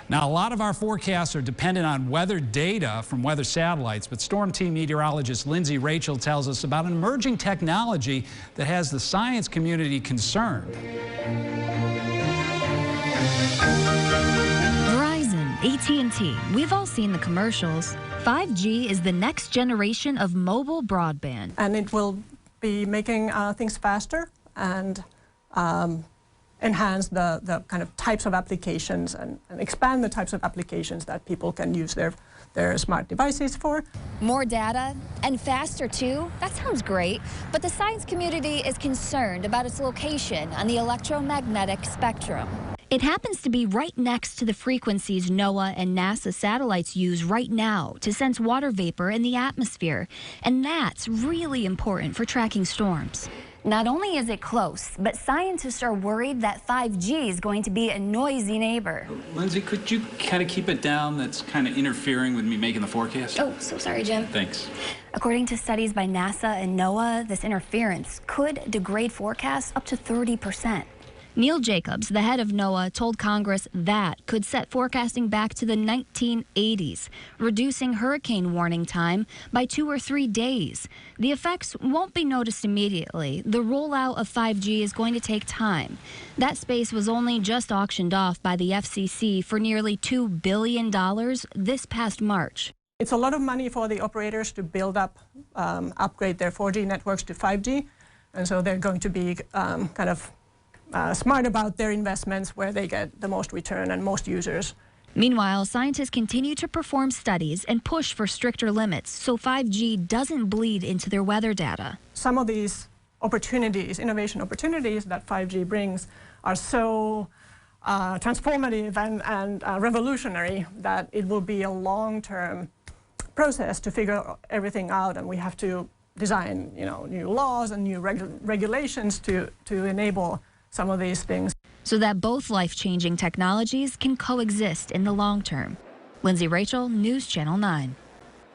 Now, a lot of our forecasts are dependent on weather data from weather satellites, but Storm Team meteorologist Lindsay Rachel tells us about an emerging technology that has the science community concerned. Verizon, AT&T, we've all seen the commercials. 5G is the next generation of mobile broadband. And it will be making things faster and enhance the kind of types of applications and expand the types of applications that people can use their smart devices for. More data and faster too, that sounds great, but the science community is concerned about its location on the electromagnetic spectrum. It happens to be right next to the frequencies NOAA and NASA satellites use right now to sense water vapor in the atmosphere, and that's really important for tracking storms. Not only is it close, but scientists are worried that 5G is going to be a noisy neighbor. Lindsay, could you kind of keep it down? That's kind of interfering with me making the forecast. Oh, so sorry, Jim. Thanks. According to studies by NASA and NOAA, this interference could degrade forecasts up to 30%. Neil Jacobs, the head of NOAA, told Congress that could set forecasting back to the 1980s, reducing hurricane warning time by 2 or 3 days. The effects won't be noticed immediately. The rollout of 5G is going to take time. That space was only just auctioned off by the FCC for nearly $2 billion this past March. It's a lot of money for the operators to build up, upgrade their 4G networks to 5G, and so they're going to be kind of smart about their investments where they get the most return and most users. Meanwhile, scientists continue to perform studies and push for stricter limits so 5G doesn't bleed into their weather data. Some of these opportunities, innovation opportunities that 5G brings are so transformative and revolutionary that it will be a long-term process to figure everything out, and we have to design, new laws and new regulations to enable some of these things. So that both life-changing technologies can coexist in the long term. Lindsay Rachel, News Channel 9.